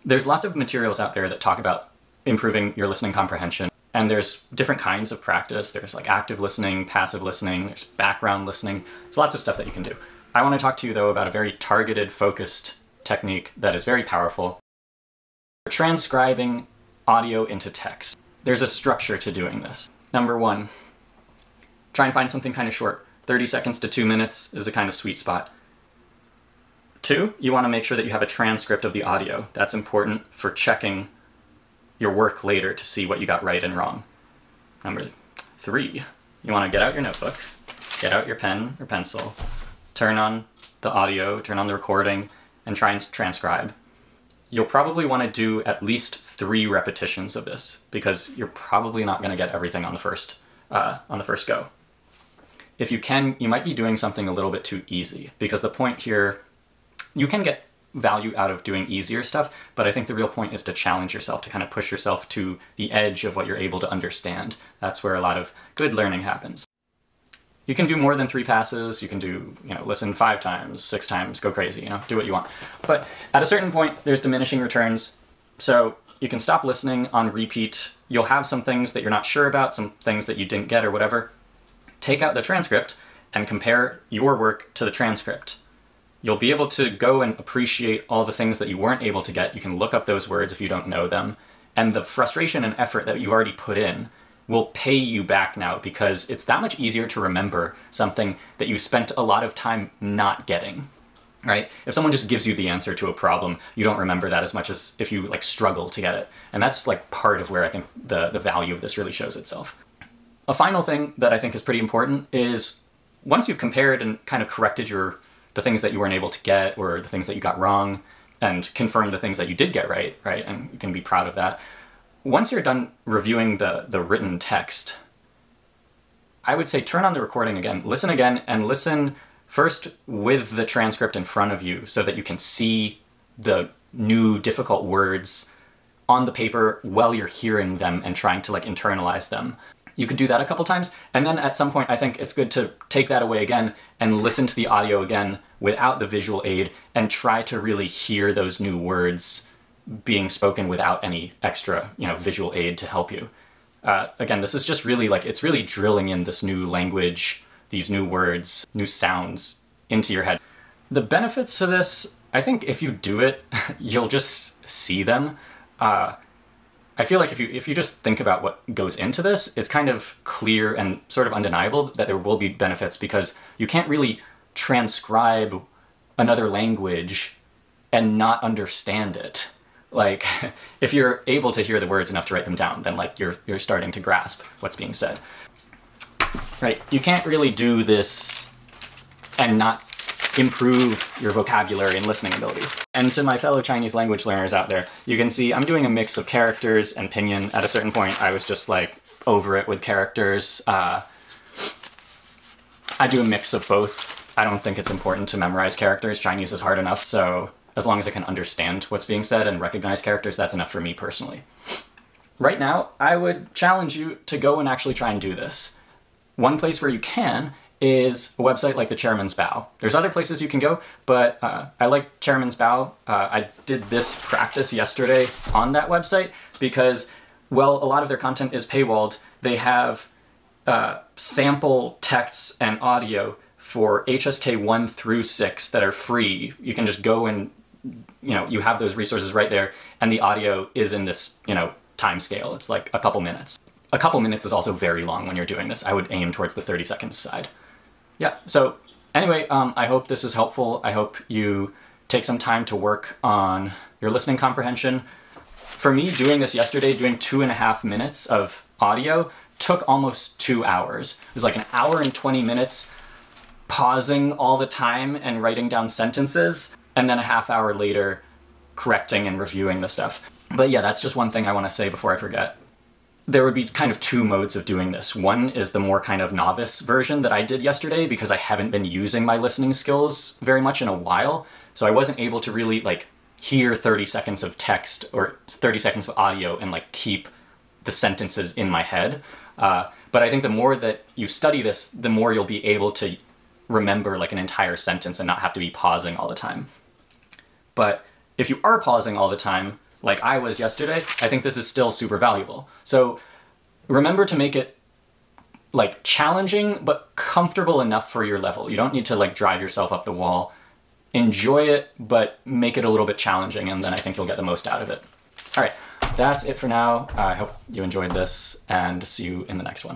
There's lots of materials out there that talk about improving your listening comprehension, and there's different kinds of practice. There's like active listening, passive listening, there's background listening. There's lots of stuff that you can do. I want to talk to you though about a very targeted, focused technique that is very powerful. Transcribing audio into text. There's a structure to doing this. Number one, try and find something kind of short. 30 seconds to 2 minutes is a kind of sweet spot. Two, you want to make sure that you have a transcript of the audio. That's important for checking your work later to see what you got right and wrong. Number three, you want to get out your notebook, get out your pen or pencil, turn on the audio, turn on the recording, and try and transcribe. You'll probably want to do at least 3 repetitions of this because you're probably not going to get everything on the first go. If you can, you might be doing something a little bit too easy, because the point here, you can get value out of doing easier stuff, but I think the real point is to challenge yourself, to kind of push yourself to the edge of what you're able to understand. That's where a lot of good learning happens. You can do more than 3 passes, you can do, listen 5 times, 6 times, go crazy, do what you want. But at a certain point, there's diminishing returns, so you can stop listening on repeat. You'll have some things that you're not sure about, some things that you didn't get or whatever. Take out the transcript and compare your work to the transcript. You'll be able to go and appreciate all the things that you weren't able to get. You can look up those words if you don't know them. And the frustration and effort that you've already put in will pay you back now, because it's that much easier to remember something that you spent a lot of time not getting, right? If someone just gives you the answer to a problem, you don't remember that as much as if you struggle to get it. And that's part of where I think the value of this really shows itself. A final thing that I think is pretty important is once you've compared and kind of corrected the things that you weren't able to get or the things that you got wrong, and confirmed the things that you did get right? And you can be proud of that. Once you're done reviewing the written text, I would say turn on the recording again, and listen first with the transcript in front of you so that you can see the new difficult words on the paper while you're hearing them and trying to internalize them. You could do that a couple times, and then at some point I think it's good to take that away again and listen to the audio again without the visual aid and try to really hear those new words being spoken without any extra, visual aid to help you. Again, this is just really it's really drilling in this new language, these new words, new sounds into your head. The benefits to this, I think if you do it, you'll just see them. I feel like if you just think about what goes into this, it's kind of clear and sort of undeniable that there will be benefits, because you can't really transcribe another language and not understand it. If you're able to hear the words enough to write them down, then you're starting to grasp what's being said. Right? You can't really do this and not improve your vocabulary and listening abilities. And to my fellow Chinese language learners out there, you can see I'm doing a mix of characters and pinyin. At a certain point, I was just over it with characters. I do a mix of both. I don't think it's important to memorize characters. Chinese is hard enough, so as long as I can understand what's being said and recognize characters, that's enough for me personally. Right now, I would challenge you to go and actually try and do this. One place where you can is a website like the Chairman's Bow. There's other places you can go, but I like Chairman's Bow. I did this practice yesterday on that website because, well, a lot of their content is paywalled. They have sample texts and audio for HSK 1 through 6 that are free. You can just go and, you have those resources right there, and the audio is in this, time scale. It's a couple minutes. A couple minutes is also very long when you're doing this. I would aim towards the 30 seconds side. Yeah, so anyway, I hope this is helpful. I hope you take some time to work on your listening comprehension. For me, doing this yesterday, doing 2.5 minutes of audio took almost 2 hours. It was 1 hour and 20 minutes pausing all the time and writing down sentences, and then a half hour later correcting and reviewing the stuff. But yeah, that's just one thing I want to say before I forget. There would be kind of 2 modes of doing this. One is the more kind of novice version that I did yesterday, because I haven't been using my listening skills very much in a while, so I wasn't able to really hear 30 seconds of text or 30 seconds of audio and keep the sentences in my head. But I think the more that you study this, the more you'll be able to remember an entire sentence and not have to be pausing all the time. But if you are pausing all the time, like I was yesterday, I think this is still super valuable. So remember to make it like challenging, but comfortable enough for your level. You don't need to like drive yourself up the wall. Enjoy it, but make it a little bit challenging, and then I think you'll get the most out of it. All right, that's it for now. I hope you enjoyed this, and see you in the next one.